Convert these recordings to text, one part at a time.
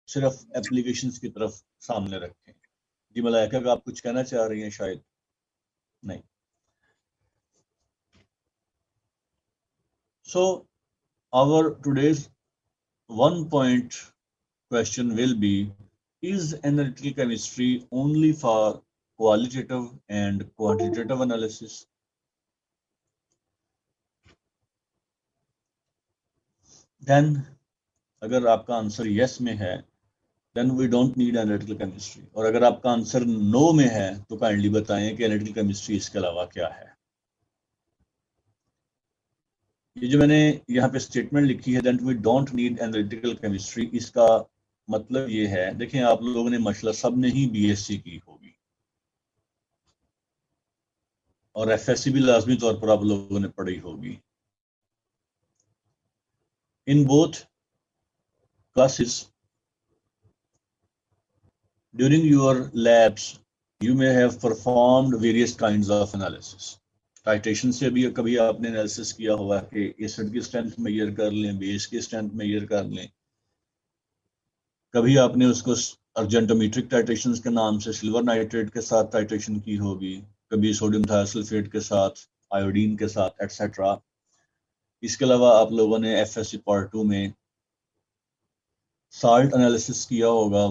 सिर्फ एप्लीकेशंस की तरफ सामने रखें। जी मलाइका का आप कुछ कहना चाह रही हैं शायद? नहीं। So our today's 1 point question will be, is analytical chemistry only for qualitative and quantitative analysis? Then अगर आपका आंसर yes में है, then we don't need analytical chemistry. और अगर आपका आंसर no में है तो काइंडली बताएं कि analytical chemistry इसके अलावा क्या है। ये जो मैंने यहाँ पे स्टेटमेंट लिखी है that we don't need analytical chemistry, इसका मतलब ये है, देखें आप लोगों ने माशाल्लाह सब ने ही बीएससी की होगी और एफएससी भी लाजमी तौर पर आप लोगों ने पढ़ी होगी। In both classes during your labs you may have performed various kinds of analysis. Titration से भी कभी आपने एनालिसिस किया होगा कि एसिड की स्ट्रेंथ मेजर कर लें, बेस की स्ट्रेंथ मेजर कर लें। कभी आपने उसको अर्जेंटोमेट्रिक टाइट्रेशन के नाम से सिल्वर नाइट्रेट के साथ टाइट्रेशन की होगी, कभी सोडियम थायोसल्फेट के साथ, आयोडीन के साथ, एटसेट्रा। इसके अलावा आप लोगों ने एफएससी पार्ट 2 में साल्ट एनालिसिस किया होगा,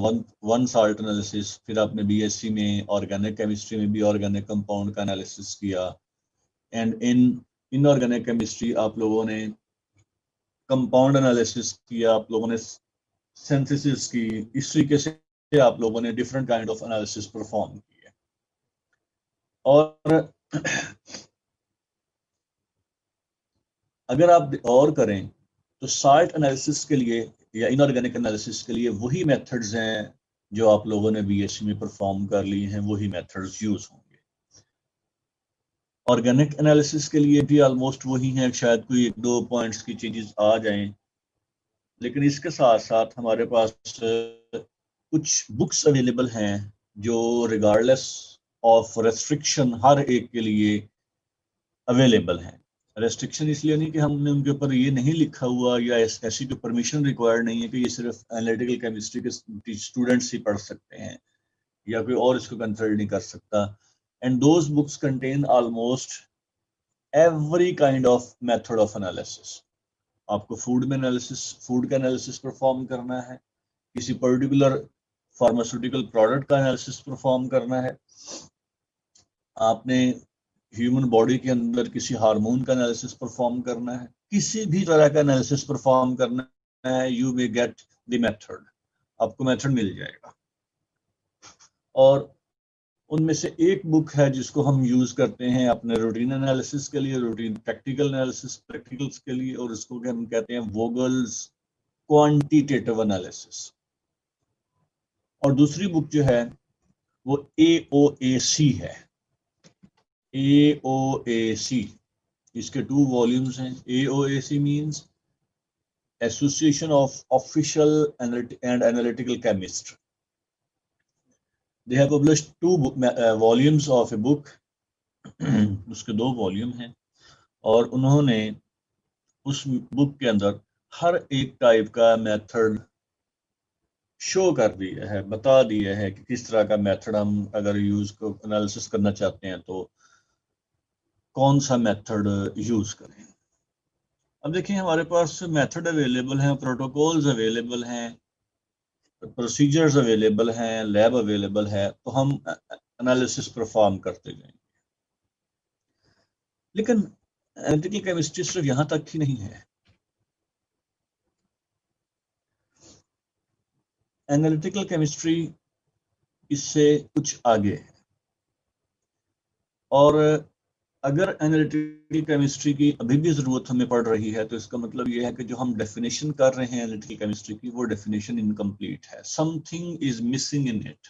वन साल्ट एनालिसिस। फिर आपने बीएससी में ऑर्गेनिक केमिस्ट्री में भी ऑर्गेनिक कंपाउंड का एनालिसिस किया। एंड इन इनऑर्गेनिक केमिस्ट्री आप लोगों ने कंपाउंड एनालिसिस किया, आप लोगों ने सिंथेसिस की। इस तरीके से आप लोगों ने different kind of analysis perform किए। और अगर आप और करें तो साल्ट एनालिसिस के लिए या इनऑर्गेनिक एनालिसिस के लिए वही मेथड्स हैं जो आप लोगों ने बीएससी में परफॉर्म कर ली हैं, वही मेथड्स यूज होंगे। ऑर्गेनिक एनालिसिस के लिए भी ऑलमोस्ट वही हैं, शायद कोई 1-2 पॉइंट्स की चेंजेस आ जाएं, लेकिन इसके साथ साथ हमारे पास कुछ बुक्स अवेलेबल हैं जो रिगार्डलेस ऑफ रेस्ट्रिक्शन हर एक के लिए अवेलेबल हैं। रेस्ट्रिक्शन इसलिए नहीं कि हमने उनके ऊपर ये नहीं लिखा हुआ या ऐसी कोई परमिशन रिक्वायर्ड नहीं है कि ये सिर्फ एनालिटिकल केमिस्ट्री के स्टूडेंट्स ही पढ़ सकते हैं या कोई और इसको कंसल्ट नहीं कर सकता। And those books contain almost every kind of method of analysis. आपको फूड में फूड का एनालिसिस परफॉर्म करना है, किसी पर्टिकुलर फार्मास्यूटिकल प्रोडक्ट का एनालिसिस परफॉर्म करना है, आपने ह्यूमन बॉडी के अंदर किसी हार्मोन का एनालिसिस परफॉर्म करना है, किसी भी तरह का एनालिसिस परफॉर्म करना है, you may get the method, आपको मेथड मिल जाएगा। और उनमें से एक बुक है जिसको हम यूज करते हैं अपने रूटीन एनालिसिस के लिए, रूटीन प्रैक्टिकल्स के लिए, और इसको हम कहते हैं वोगल्स क्वांटिटेटिव एनालिसिस। और दूसरी बुक जो है वो AOAC है, AOAC। इसके 2 वॉल्यूम्स हैं। AOAC means association of official and analytical chemist. They have published 2 volumes of a book. उसके 2 वॉल्यूम हैं और उन्होंने उस बुक के अंदर हर एक टाइप का मेथड शो कर दिया है, बता दिया है कि किस तरह का मेथड हम अगर यूज को एनालिसिस करना चाहते हैं तो कौन सा मेथड यूज करें। अब देखिए हमारे पास मेथड अवेलेबल हैं, प्रोटोकॉल्स अवेलेबल हैं, प्रोसीजर्स अवेलेबल हैं, लैब अवेलेबल है, तो हम एनालिसिस परफॉर्म करते जाएंगे। लेकिन एनालिटिकल केमिस्ट्री सिर्फ यहां तक ही नहीं है। एनालिटिकल केमिस्ट्री इससे कुछ आगे है। और अगर एनालिटिकल केमिस्ट्री की अभी भी जरूरत हमें पड़ रही है तो इसका मतलब ये है कि जो हम डेफिनेशन कर रहे हैं एनालिटिकल केमिस्ट्री की, वो डेफिनेशन इनकम्प्लीट है, something is missing in it.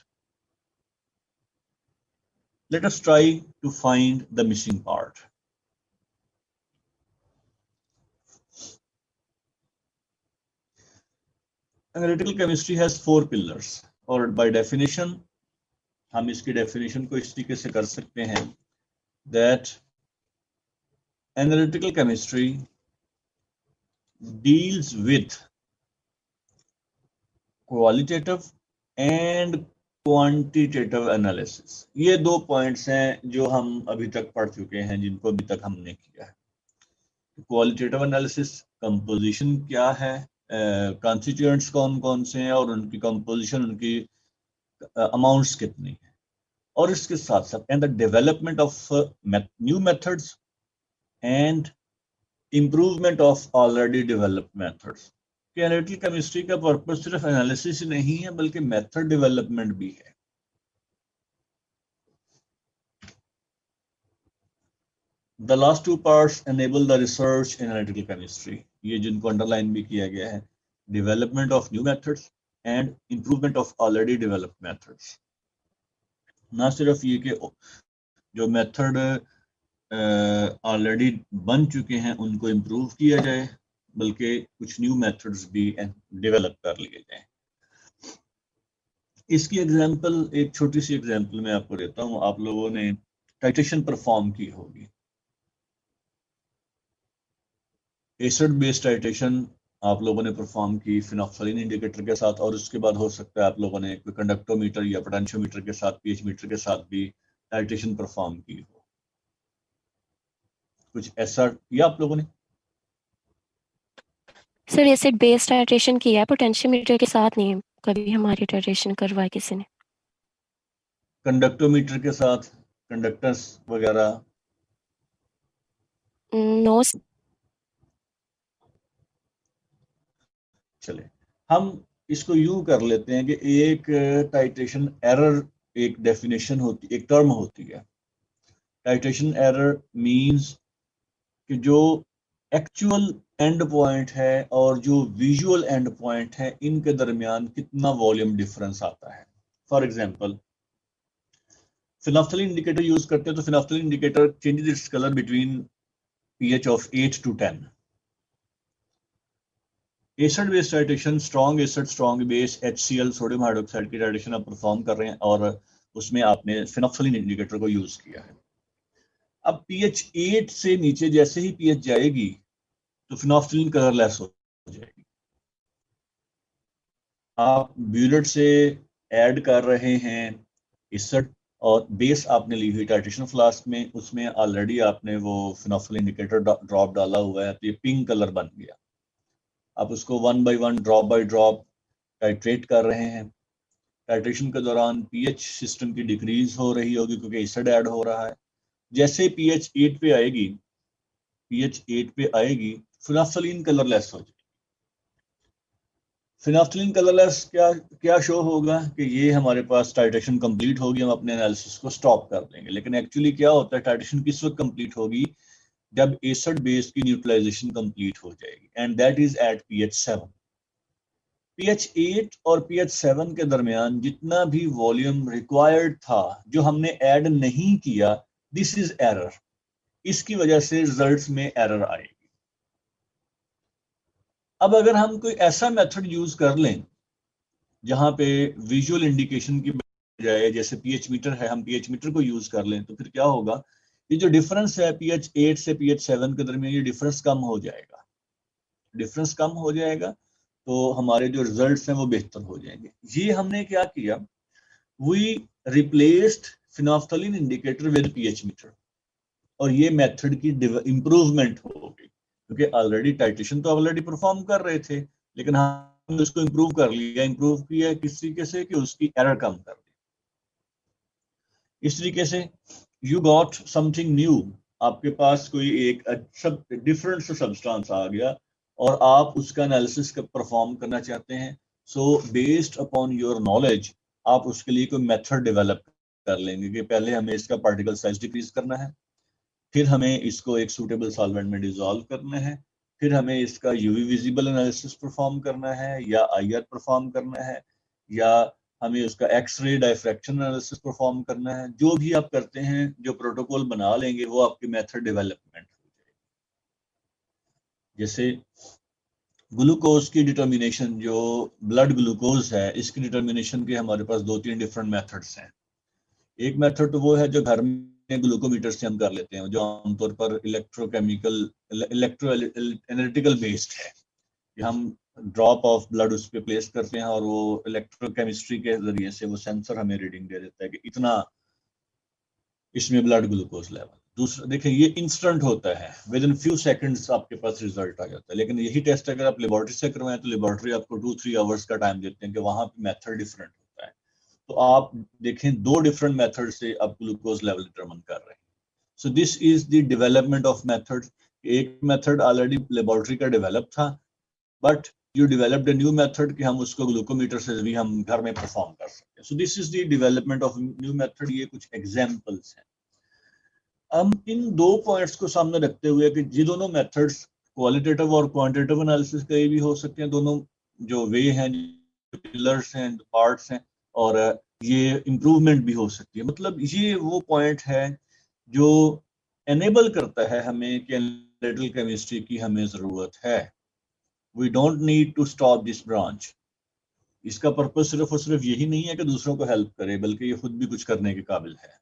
Let us try to find the missing part. Analytical chemistry has 4 pillars और बाय डेफिनेशन हम इसकी डेफिनेशन को इस तरीके से कर सकते हैं that analytical chemistry deals with qualitative and quantitative analysis, ये दो पॉइंट्स हैं जो हम अभी तक पढ़ चुके हैं, जिनको अभी तक हमने किया है। क्वालिटेटिव एनालिसिस, कंपोजिशन क्या है, कॉन्स्टिट्यूएंट्स कौन कौन से हैं और उनकी कंपोजिशन, उनकी अमाउंट्स कितनी है, और इसके साथ साथ and the development of new methods and improvement of already developed methods. कि एनालिटिकल केमिस्ट्री का पर्पस सिर्फ एनालिसिस ही नहीं है, बल्कि मेथड डेवलपमेंट भी है। The last two parts enable the research in analytical chemistry, ये जिनको अंडरलाइन भी किया गया है, development of new methods and improvement of already developed methods। ना सिर्फ ये कि जो मेथड ऑलरेडी बन चुके हैं उनको इम्प्रूव किया जाए, बल्कि कुछ न्यू मेथड्स भी डेवलप कर लिए जाए। इसकी एग्जांपल, एक छोटी सी एग्जांपल मैं आपको देता हूँ। आप लोगों ने टाइट्रेशन परफॉर्म की होगी, एसिड बेस्ड टाइट्रेशन आप लोगों ने परफॉर्म की फिनोक्सालिन इंडिकेटर के साथ, और उसके बाद हो सकता है आप लोगों ने कोई कंडक्टोमीटर या पोटेंशियोमीटर के साथ, पीएच मीटर के साथ भी टाइट्रेशन परफॉर्म की हो। कुछ ऐसा किया आप लोगों ने? सर एसिड बेस्ड टाइट्रेशन किया है, पोटेंशियोमीटर के साथ नहीं कभी हमारी टाइट्रेशन करवाई किसी ने। कंडक्टोमीटर के साथ, कंडक्टर्स वगैरह? नो। चले, हम इसको यूं कर लेते हैं कि एक टाइट्रेशन एरर एक डेफिनेशन होती, एक टर्म होती है। टाइट्रेशन एरर मींस कि जो एक्चुअल एंड पॉइंट है और जो विजुअल एंड पॉइंट है, इनके दरमियान कितना वॉल्यूम डिफरेंस आता है। For example, phenolphthalein indicator use करते हैं तो phenolphthalein indicator changes its colour between pH of 8 to 10। Acid based titration, strong acid strong base HCl sodium hydroxide की टाइट्रेशन आप परफॉर्म कर रहे हैं और उसमें आपने फिनोल्फथालीन इंडिकेटर को यूज किया है। अब pH 8 से नीचे जैसे ही pH जाएगी तो फिनोल्फथालीन कलरलेस हो जाएगी। आप ब्यूरेट से ऐड कर रहे हैं एसिड और बेस आपने ली हुई टाइट्रेशन फ्लास्क में, उसमें ऑलरेडी आपने वो फिनोल्फथालीन इंडिकेटर ड्रॉप डाला हुआ है, तो ये पिंक कलर बन गया। आप उसको 1 by 1 drop by drop titrate कर रहे हैं। टाइट्रेशन के दौरान पीएच सिस्टम की डिक्रीज हो रही होगी क्योंकि एसिड ऐड हो रहा है। जैसे पीएच 8 पे आएगी, फिनोल्फथालीन कलरलेस हो जाएगी। फिनोल्फथालीन कलरलेस क्या शो होगा कि ये हमारे पास टाइट्रेशन कंप्लीट होगी, हम अपने एनालिसिस को स्टॉप कर देंगे। लेकिन एक्चुअली क्या होता है, टाइट्रेशन किस वक्त कंप्लीट होगी? जब एसिड बेस की न्यूट्रलाइजेशन कंप्लीट हो जाएगी, and that is at pH 7। pH 8 और pH 7 के दरमियान जितना भी वॉल्यूम रिक्वायर्ड था जो हमने ऐड नहीं किया, दिस इज एरर। इसकी वजह से रिजल्ट्स में एरर आएगी। अब अगर हम कोई ऐसा मेथड यूज कर लें जहां पे विजुअल इंडिकेशन की बजाय, जैसे pH मीटर है, हम pH मीटर को यूज कर लें, तो फिर क्या होगा? ये जो डिफरेंस है pH 8 से pH 7 के दरमियान, ये डिफरेंस कम हो जाएगा। डिफरेंस कम हो जाएगा तो हमारे जो रिजल्ट्स हैं वो बेहतर हो जाएंगे। ये हमने क्या किया, we replaced phenolphthalein indicator with pH meter, और ये मेथड की इंप्रूवमेंट होगी क्योंकि ऑलरेडी टाइट्रेशन तो ऑलरेडी परफॉर्म कर रहे थे, लेकिन हमने उसको इंप्रूव कर लिया। इंप्रूव किया किस तरीके से कि उसकी एरर कम कर दी। इस तरीके से यू गॉट समथिंग न्यू, आपके पास कोई एक सब डिफरेंट सब्सटेंस आ गया और आप उसका एनालिसिस परफॉर्म करना चाहते हैं। So based upon your knowledge आप उसके लिए कोई मेथड डेवलप कर लेंगे कि पहले हमें इसका पार्टिकल साइज डिक्रीज करना है, फिर हमें इसको एक सूटेबल सॉल्वेंट में डिसॉल्व करना है, फिर हमें इसका यूवी विजिबल एनालिसिस परफॉर्म करना है या आईआर परफॉर्म करना है, या हमें उसका एक्सरे डायफ्रैक्शन एनालिसिस परफॉर्म करना है। जो भी आप करते हैं, जो प्रोटोकॉल बना लेंगे, वो आपकी मेथड डेवलपमेंट हो जाएगी। जैसे ग्लूकोज की डिटर्मिनेशन, जो ब्लड ग्लूकोज है, इसकी डिटर्मिनेशन के हमारे पास 2-3 डिफरेंट मेथड्स हैं। एक मेथड तो वो है जो घर में ग्लूकोमीटर से हम कर लेते हैं, जो आमतौर पर इलेक्ट्रो एनालिटिकल बेस्ड है कि हम ड्रॉप ऑफ ब्लड उस पर प्लेस करते हैं और वो इलेक्ट्रोकेमिस्ट्री के जरिए से वो सेंसर हमें रीडिंग दे देता है कि इतना इसमें ब्लड ग्लूकोज लेवल। दूसरा देखिए, ये इंस्टेंट होता है, विद इन फ्यू सेकंड्स आपके पास रिजल्ट आ जाता है। लेकिन यही टेस्ट अगर आप लेबोरेटरी से करवाएं तो लेबोरेटरी आपको 2-3 आवर्स का टाइम देते हैं कि वहां पे मेथड डिफरेंट होता है। तो आप देखें, 2 डिफरेंट मेथड से आप ग्लूकोज लेवल डिटरमिन कर रहे हैं। So this is the development of method. एक मेथड ऑलरेडी लेबोरेटरी का डेवलप था, but you developed a new method कि हम उसको ग्लूकोमीटर से भी हम घर में परफॉर्म कर सकते हैं। So this is the development of new method. ये कुछ एग्जांपल्स हैं। हम इन 2 पॉइंट्स को सामने रखते हुए कि ये दोनों मेथड्स क्वालिटेटिव और क्वांटिटेटिव एनालिसिस के भी हो सकते हैं, दोनों जो वे हैं, पिलर्स हैं, पार्ट्स हैं, और ये इम्प्रूवमेंट भी हो सकती है। मतलब ये वो पॉइंट है जो एनेबल करता है हमें कि एनालिटिकल केमिस्ट्री की हमें ज़रूरत है। We don't need to stop this branch. इसका पर्पस सिर्फ और सिर्फ यही नहीं है कि दूसरों को हेल्प करे, बल्कि ये खुद भी कुछ करने के काबिल है।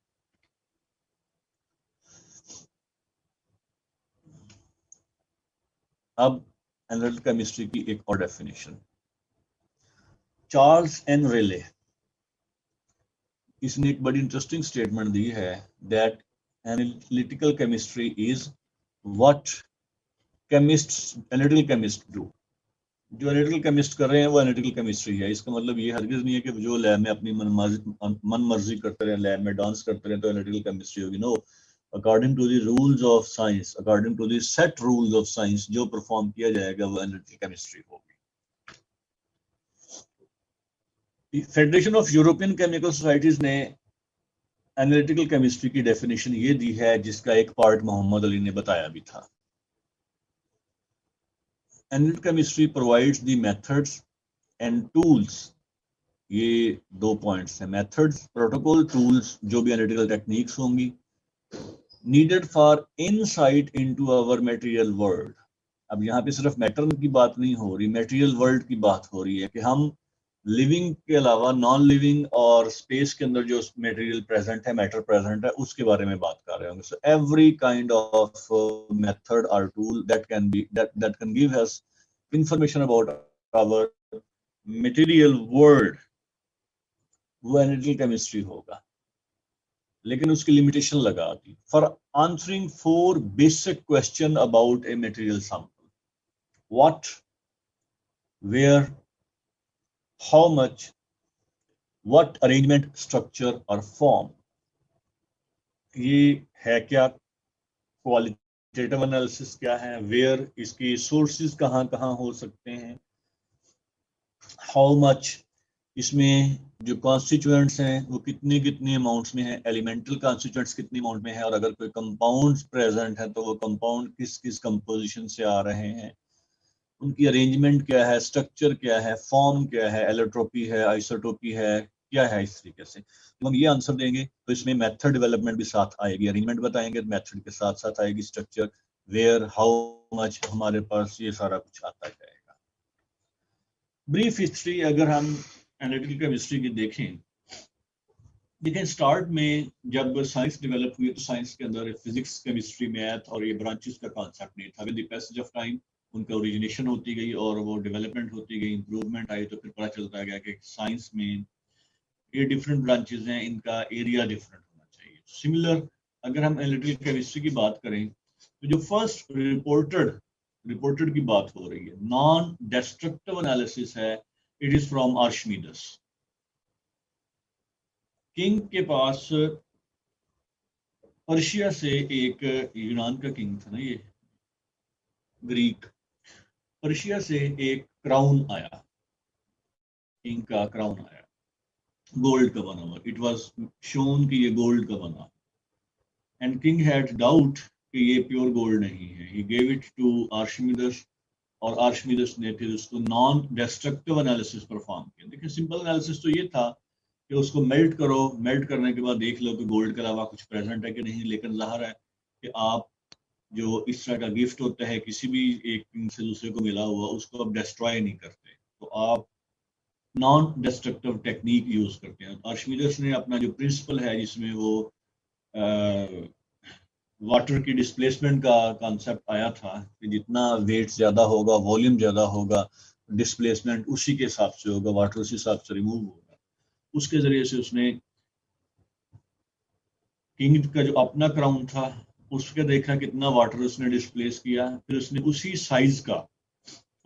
अब एनालिटिकल केमिस्ट्री की एक और डेफिनेशन, चार्ल्स एन रेले, इसने एक बड़ी इंटरेस्टिंग स्टेटमेंट दी है that analytical chemistry is what chemists analytical chemist do. जो एनालिटिकल केमिस्ट कर रहे हैं वो एनालिटिकल केमिस्ट्री है। इसका मतलब ये हरगिज नहीं है कि जो लैब में अपनी मन मर्जी करते रहे, लैब में डांस करते रहे तो एनालिटिकल केमिस्ट्री होगी। No, according to the rules of science, according to the set rules of science, जो परफॉर्म किया जाएगा वो एनालिटिकल केमिस्ट्री होगी। Federation of European chemical societies ने एनालिटिकल केमिस्ट्री की डेफिनेशन ये दी है, जिसका एक पार्ट मोहम्मद अली ने बताया भी था। Analytical chemistry provides the methods and tools. ये 2 पॉइंट्स हैं, मेथड्स, प्रोटोकॉल, टूल्स, जो भी एनालिटिकल टेक्निक्स होंगी, needed for insight into our material world. अब यहाँ पे सिर्फ मैटर की बात नहीं हो रही, मटेरियल वर्ल्ड की बात हो रही है कि हम लिविंग के अलावा नॉन लिविंग और स्पेस के अंदर जो मटेरियल प्रेजेंट है, मैटर प्रेजेंट है, उसके बारे में बात कर रहे होंगे। So every kind of method और tool that can give us information about our material world, वो एनालिटिकल केमिस्ट्री होगा। लेकिन उसकी लिमिटेशन लगा दी, for answering 4 basic question about a material sample, what, where, how much, what arrangement, structure or form। ये है क्या, क्वालिटेटिव एनालिसिस क्या है, वेयर, इसकी सोर्सेज कहाँ कहाँ हो सकते हैं, हाउ मच, इसमें जो कॉन्स्टिट्यूएंट्स हैं वो कितने कितने अमाउंट्स में है, एलिमेंटल कॉन्स्टिट्यूएंट्स कितने अमाउंट में है, और अगर कोई कंपाउंड्स प्रेजेंट है तो वो कंपाउंड किस किस कंपोजिशन से आ रहे हैं, उनकी अरेंजमेंट क्या है, स्ट्रक्चर क्या है, फॉर्म क्या है, एलोट्रोपी है, आइसोटोपी है, क्या है। इस तरीके से जब हम ये आंसर देंगे तो इसमें मेथड डेवलपमेंट भी साथ आएगी, अरेंजमेंट बताएंगे मेथड के साथ साथ आएगी, स्ट्रक्चर, वेयर, हाउ मच, हमारे पास ये सारा कुछ आता जाएगा। ब्रीफ हिस्ट्री अगर हम एनालिटिकल केमिस्ट्री की देखें स्टार्ट में जब साइंस डेवलप हुई तो साइंस के अंदर फिजिक्स, केमिस्ट्री, मैथ और ये ब्रांचेस का कॉन्सेप्ट नहीं था। With the passage of time उनका ओरिजिनेशन होती गई और वो डेवलपमेंट होती गई, इंप्रूवमेंट आई, तो फिर पता चलता गया कि साइंस में ये डिफरेंट ब्रांचेस हैं, इनका एरिया डिफरेंट होना चाहिए। सिमिलर अगर हम एनालिटिकल केमिस्ट्री की बात करें तो जो फर्स्ट रिपोर्टेड की बात हो रही है, नॉन डिस्ट्रक्टिव एनालिसिस है, इट इज फ्रॉम आर्शिमीदेस। किंग के पास पर्शिया से एक, यूनान का किंग था ना ये, ग्रीक, पर्शिया से एक क्राउन आया, किंग का क्राउन आया, गोल्ड का बना हुआ। इट वाज शोन कि ये गोल्ड का बना, एंड किंग हैड डाउट कि ये प्योर गोल्ड नहीं है। ही गेव इट टू आर्शिमीदेस और आर्शिमीदेस ने फिर उसको नॉन डिस्ट्रक्टिव एनालिसिस परफॉर्म किया। देखिए सिंपल एनालिसिस तो ये था कि उसको मेल्ट करो, मेल्ट करने के बाद देख लो कि गोल्ड के अलावा कुछ प्रेजेंट है कि नहीं। लेकिन जाहिर है कि आप जो इस तरह का गिफ्ट होता है किसी भी एक किंग से दूसरे को मिला हुआ, उसको आप डिस्ट्रॉय नहीं करते, तो आप नॉन डिस्ट्रक्टिव टेक्निक यूज करते हैं। आर्शिमीदेस ने अपना जो प्रिंसिपल है जिसमें वो वाटर की डिस्प्लेसमेंट का कॉन्सेप्ट आया था कि जितना वेट ज़्यादा होगा, वॉल्यूम ज़्यादा होगा, डिस्प्लेसमेंट उसी के हिसाब से होगा, वाटर उसी हिसाब से रिमूव होगा। उसके जरिए से उसने किंग का जो अपना क्राउन था उसके देखा कितना वाटर उसने डिस्प्लेस किया, फिर उसने उसी साइज का,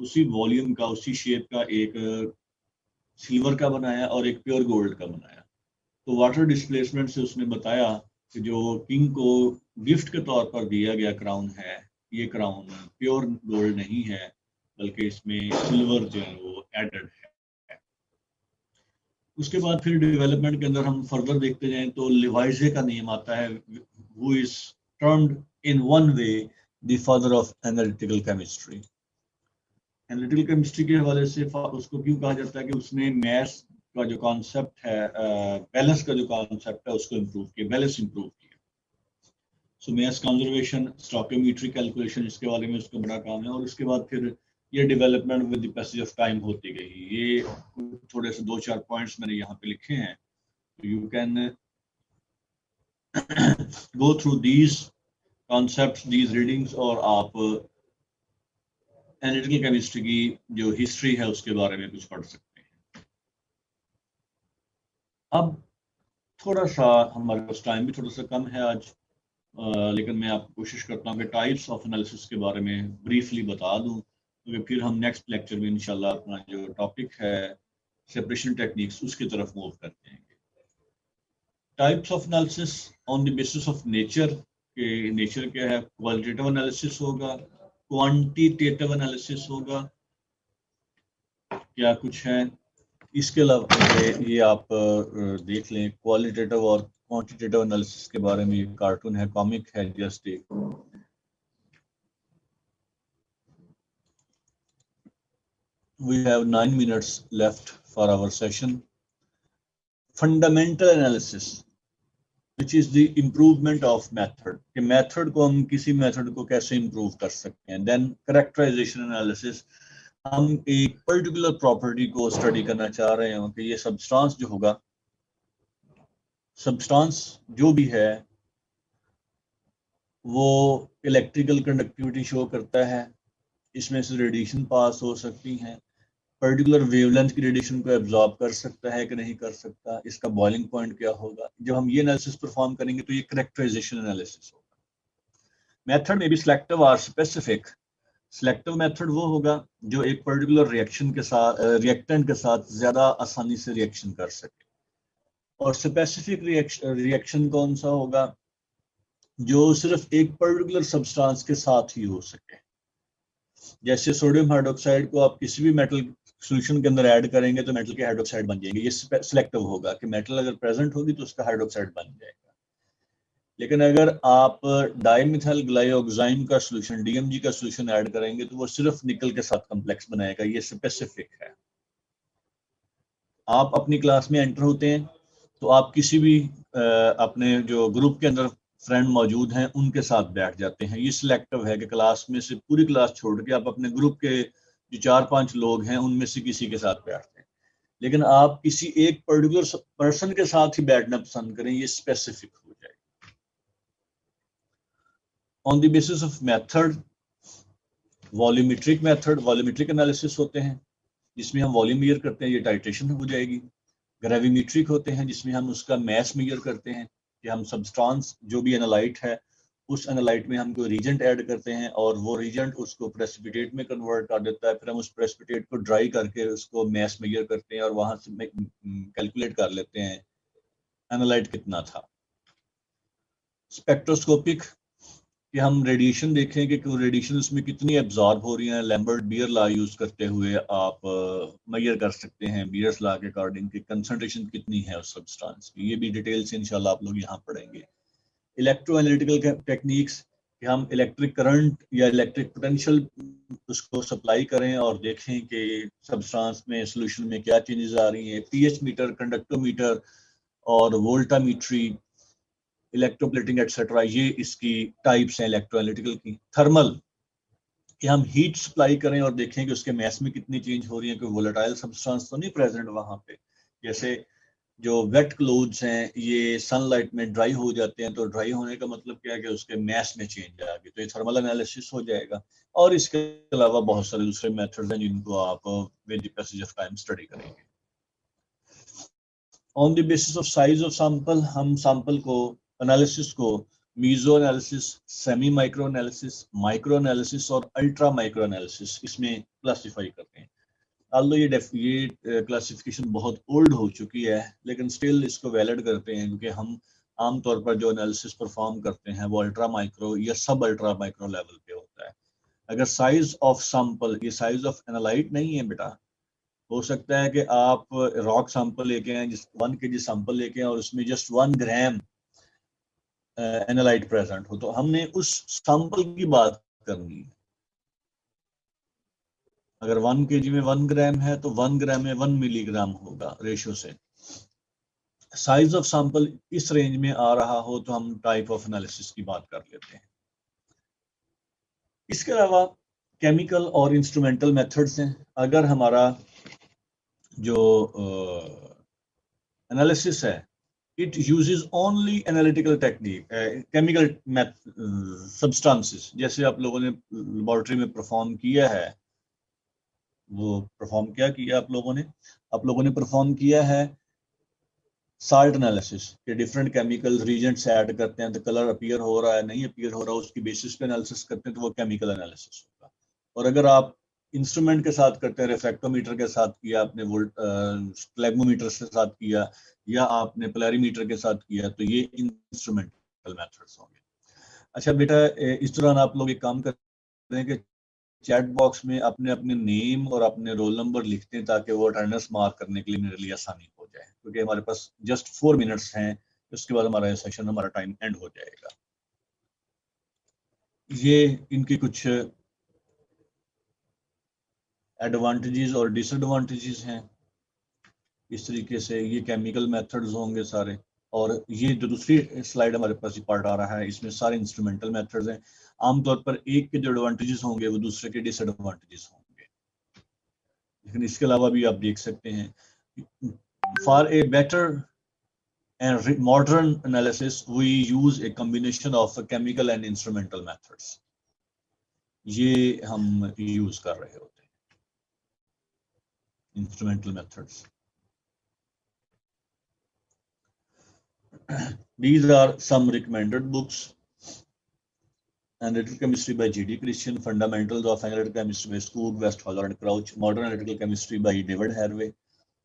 उसी वॉल्यूम का, उसी शेप का एक सिल्वर का बनाया और एक प्योर गोल्ड का बनाया। तो वाटर डिस्प्लेसमेंट से उसने बताया कि जो किंग को गिफ्ट के तौर पर दिया गया क्राउन है, ये क्राउन प्योर गोल्ड नहीं है, बल्कि इसमें सिल्वर जो है वो एडेड है। उसके बाद फिर डेवलपमेंट के अंदर हम फर्दर देखते जाएं तो लिवाइजे का नेम आता है, who is termed in one way the father of analytical chemistry. Analytical chemistry के हवाले से उसको क्यों कहा जाता है कि उसने मैथ्स का जो कॉन्सेप्ट है, बैलेंस का जो कॉन्सेप्ट है उसको इम्प्रूव किया, बैलेंस इम्प्रूव किया। सो मैथ्स कंजर्वेशन, स्टोकियोमेट्री कैलकुलेशन, इसके बारे में उसका बड़ा काम है। और उसके बाद फिर ये development with the passage of time होती गई। ये थोड़े से 2-4 पॉइंट्स मैंने यहाँ पे लिखे हैं, you can go through these concepts, these readings, और आप एनालिटिकल केमिस्ट्री की जो हिस्ट्री है उसके बारे में कुछ पढ़ सकते हैं। अब थोड़ा सा हमारे पास टाइम भी थोड़ा सा कम है आज, लेकिन मैं आपको कोशिश करता हूँ कि टाइप्स ऑफ एनालिसिस के बारे में ब्रीफली बता दूं, क्योंकि फिर हम नेक्स्ट लेक्चर में इंशाल्लाह अपना जो टॉपिक है सेपरेशन टेक्निक्स उसकी तरफ मूव करते हैं। Types of analysis on the basis of nature, के नेचर क्या है, क्वालिटेटिव एनालिसिस होगा, क्वांटिटेटिव एनालिसिस होगा, क्या कुछ है। इसके अलावा ये आप देख लें, क्वालिटेटिव और क्वांटिटेटिव एनालिसिस के बारे में कार्टून है, कॉमिक है, जस्ट एक। We have 9 minutes left for our session. Fundamental analysis, which is the improvement of method, कि मेथड को हम किसी मेथड को कैसे इम्प्रूव कर सकते हैं। देन करेक्टराइजेशन एनालिसिस, हम एक पर्टिकुलर प्रॉपर्टी को स्टडी करना चाह रहे हैं कि ये सब्सटेंस जो होगा, सब्सटेंस जो भी है वो इलेक्ट्रिकल कंडक्टिविटी शो करता है, इसमें से रेडिएशन पास हो सकती हैं, पर्टिकुलर वेवलेंथ की रेडिएशन को एब्जॉर्ब कर सकता है कि नहीं कर सकता, इसका बॉइलिंग पॉइंट क्या होगा। जब हम ये एनालिसिस परफॉर्म करेंगे तो ये करेक्टराइजेशन एनालिसिस होगा। मेथड में भी सिलेक्टिव और स्पेसिफिक। सिलेक्टिव मेथड वो होगा जो एक पर्टिकुलर रिएक्शन के साथ, रिएक्टेंट के साथ ज्यादा आसानी से रिएक्शन कर सके। और स्पेसिफिक रिएक्शन कौन सा होगा, जो सिर्फ एक पर्टिकुलर सब्सटेंस के साथ ही हो सके। जैसे सोडियम हाइड्रोक्साइड को आप किसी भी मेटल सॉल्यूशन के अंदर ऐड करेंगे तो मेटल के हाइड्रोक्साइड बन जाएंगे। ये सिलेक्टिव होगा कि मेटल अगर प्रेजेंट होगी तो उसका हाइड्रोक्साइड बन जाएगा। लेकिन अगर आप डाइमिथाइल ग्लाइऑक्साइड का सॉल्यूशन, डीएमजी का सॉल्यूशन ऐड करेंगे तो वो सिर्फ निकल के साथ कॉम्प्लेक्स बनाएगा। ये स्पेसिफिक है। आप अपनी क्लास में एंटर होते हैं तो आप किसी भी अपने जो ग्रुप के अंदर फ्रेंड मौजूद हैं उनके साथ बैठ जाते हैं। ये सिलेक्टिव है कि क्लास में से पूरी क्लास छोड़ के आप अपने ग्रुप के जो 4-5 लोग हैं उनमें से किसी के साथ बैठते हैं। लेकिन आप किसी एक पर्टिकुलर पर्सन के साथ ही बैठना पसंद करें, ये स्पेसिफिक हो जाएगा। On the basis of method, volumetric method, volumetric analysis होते हैं जिसमें हम वॉल्यूम मेजर करते हैं, ये टाइट्रेशन हो जाएगी। ग्रेविमेट्रिक होते हैं जिसमें हम उसका मैस मेजर करते हैं कि हम सब्सटेंस जो भी एनालाइट है उस एनालाइट में हम कोई रीजेंट ऐड करते हैं और वो रीजेंट उसको प्रेसिपिटेट में कन्वर्ट कर देता है। फिर हम उस प्रेसिपिटेट को ड्राई करके उसको मैस मेजर करते हैं और वहां से कैलकुलेट कर लेते हैं एनालाइट कितना था। स्पेक्ट्रोस्कोपिक, कि हम रेडिएशन देखें कि रेडिएशन उसमें कितनी एब्जॉर्ब हो रही है। लैम्बर्ट बियर लॉ यूज करते हुए आप मेजर कर सकते हैं बियर्स लॉ के अकॉर्डिंग कि कंसंट्रेशन कितनी है उस सब्सटेंस की। ये भी डिटेल से इंशाल्लाह आप लोग यहाँ पढ़ेंगे। इलेक्ट्रो एनालिटिकल टेक्निक्स, कि हम इलेक्ट्रिक करंट या इलेक्ट्रिक पोटेंशियल उसको सप्लाई करें और देखें कि सब्सटेंस में सोल्यूशन में क्या चेंजेस आ रही हैं। पीएच मीटर, कंडक्टोमीटर और वोल्टामीट्री, इलेक्ट्रोप्लेटिंग एक्सेट्रा, ये इसकी टाइप्स हैं इलेक्ट्रो एनालिटिकल की। थर्मल, कि हम हीट सप्लाई करें और देखें कि उसके मैस में कितनी चेंज हो रही है, कोई वोलेटाइल सब्सटेंस तो नहीं प्रेजेंट वहां पे। जैसे जो वेट क्लोथ्स हैं ये सनलाइट में ड्राई हो जाते हैं, तो ड्राई होने का मतलब क्या है कि उसके मैस में चेंज आ गई, तो ये थर्मल एनालिसिस हो जाएगा। और इसके अलावा बहुत सारे दूसरे मेथड्स हैं जिनको आप with the passage of time study करेंगे। On the basis of size of sample हम सैंपल को एनालिसिस को meso analysis, semi micro analysis, micro analysis और अल्ट्रा माइक्रो एनालिसिस इसमें क्लासिफाई करते हैं। आल्दो ये क्लासिफिकेशन बहुत ओल्ड हो चुकी है, लेकिन स्टिल इसको वैलिड करते हैं क्योंकि हम आमतौर पर जो एनालिसिस परफॉर्म करते हैं वो अल्ट्रा माइक्रो या सब अल्ट्रा माइक्रो लेवल पे होता है। अगर साइज ऑफ सैंपल, ये साइज ऑफ एनालाइट नहीं है बेटा, हो सकता है कि आप रॉक सैंपल लेके आए, जिस 1 kg सैंपल लेके आए और उसमें जस्ट 1 ग्राम एनालाइट प्रेजेंट हो, तो हमने उस सैंपल की बात करनी है। अगर 1 kg में 1 ग्राम है तो 1 ग्राम में 1 मिलीग्राम होगा रेशियो से। साइज ऑफ सैंपल इस रेंज में आ रहा हो तो हम टाइप ऑफ एनालिसिस की बात कर लेते हैं। इसके अलावा केमिकल और इंस्ट्रूमेंटल मेथड्स हैं। अगर हमारा जो एनालिसिस है it uses only analytical technique, chemical substances, जैसे आप लोगों ने लेबोरेटरी में परफॉर्म किया है, वो परफॉर्म क्या किया आप लोगों ने परफॉर्म किया है साल्ट एनालिसिस के डिफरेंट केमिकल रीजेंट्स ऐड करते हैं तो कलर अपीयर हो रहा है नहीं अपीयर हो रहा, उसकी बेसिस पे एनालिसिस करते हैं तो वो केमिकल एनालिसिस होगा। और अगर आप इंस्ट्रूमेंट के साथ करते हैं, रिफ्रैक्टोमीटर के साथ किया आपने, फ्लैग्मोमीटर के साथ किया या आपने पोलैरीमीटर के साथ किया, तो ये इंस्ट्रूमेंटल मेथड्स होंगे। अच्छा बेटा, इस दौरान आप लोग एक काम करें कि चैट बॉक्स में अपने अपने नेम और अपने रोल नंबर लिखते हैं ताकि वो अटेंडेंस मार्क करने के लिए मेरे लिए आसानी हो जाए, क्योंकि हमारे पास जस्ट 4 मिनट्स हैं, उसके बाद हमारा सेशन, हमारा टाइम एंड हो जाएगा। ये इनकी कुछ एडवांटेजेस और डिसएडवांटेजेस हैं। इस तरीके से ये केमिकल मेथड्स होंगे सारे, और ये जो दूसरी स्लाइड हमारे पास ये पार्ट आ रहा है इसमें सारे इंस्ट्रूमेंटल मेथड्स हैं। आमतौर पर एक के जो एडवांटेजेस होंगे वो दूसरे के डिसएडवांटेजेस होंगे, लेकिन इसके अलावा भी आप देख सकते हैं for a better and modern analysis we use a combination of chemical and instrumental methods, ये हम यूज कर रहे होते हैं instrumental methods. These are some recommended books: Analytical Chemistry by G.D. Christian, Fundamentals of Analytical Chemistry by Skoog, Westphal and Crouch, Modern Analytical Chemistry by David Harvey।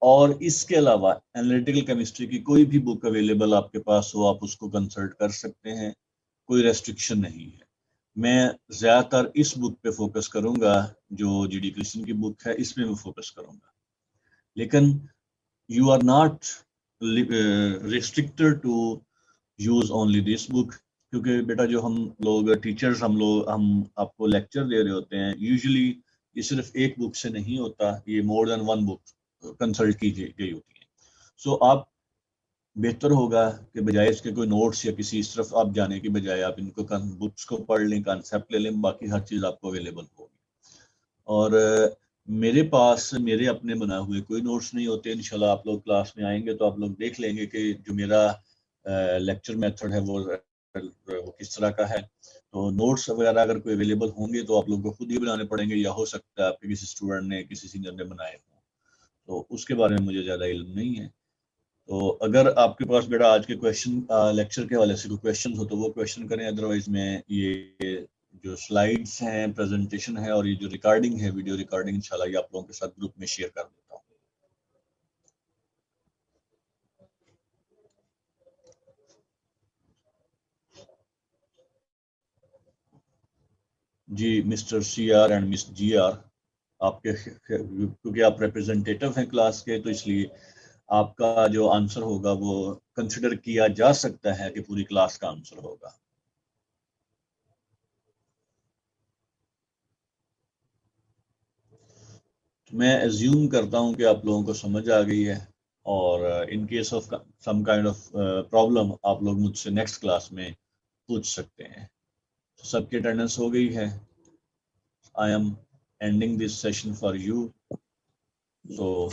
और इसके अलावा analytical chemistry की कोई भी बुक अवेलेबल आपके पास हो आप उसको कंसल्ट कर सकते हैं, कोई रेस्ट्रिक्शन नहीं है। मैं ज्यादातर इस बुक पे फोकस करूंगा, जो जीडी क्रिश्चियन की बुक है इसमें मैं फोकस करूंगा, लेकिन you are not restricted to use only this book, क्योंकि बेटा जो हम लोग टीचर्स हम आपको लेक्चर दे रहे होते हैं, यूजुअली ये सिर्फ एक बुक से नहीं होता, ये मोर देन 1 बुक कंसल्ट की गई होती है। सो आप बेहतर होगा कि बजाय इसके कोई नोट्स या किसी इस तरफ आप जाने की बजाय आप इनको बुक्स को पढ़ लें, कॉन्सेप्ट ले लें, बाकी हर चीज़ आपको अवेलेबल होगी। और मेरे पास मेरे अपने बनाए हुए कोई नोट्स नहीं होते। इंशाल्लाह आप लोग क्लास में आएंगे तो आप लोग देख लेंगे कि जो मेरा लेक्चर मेथड है वो किस तरह का है। तो नोट्स वगैरह अगर कोई अवेलेबल होंगे तो आप लोगों को खुद ही बनाने पड़ेंगे, या हो सकता है आपके किसी स्टूडेंट ने, किसी सीनियर ने बनाए हों, तो उसके बारे में मुझे ज़्यादा इल्म नहीं है। तो अगर आपके पास बेटा आज के क्वेश्चन लेक्चर के वाले से कोई क्वेश्चन हो तो वो क्वेश्चन करें, अदरवाइज मैं ये जो स्लाइड्स हैं, प्रेजेंटेशन है और ये जो रिकॉर्डिंग है, वीडियो रिकॉर्डिंग, इंशाल्लाह ये आप लोगों के साथ ग्रुप में शेयर कर देता हूँ। जी mister CR and miss GR, आपके क्योंकि आप रिप्रेजेंटेटिव हैं क्लास के, तो इसलिए आपका जो आंसर होगा वो कंसिडर किया जा सकता है कि पूरी क्लास का आंसर होगा। मैं एज्यूम करता हूं कि आप लोगों को समझ आ गई है, और in case of some kind of problem आप लोग मुझसे नेक्स्ट क्लास में पूछ सकते हैं। तो सबकी अटेंडेंस हो गई है। I am ending this session for you, so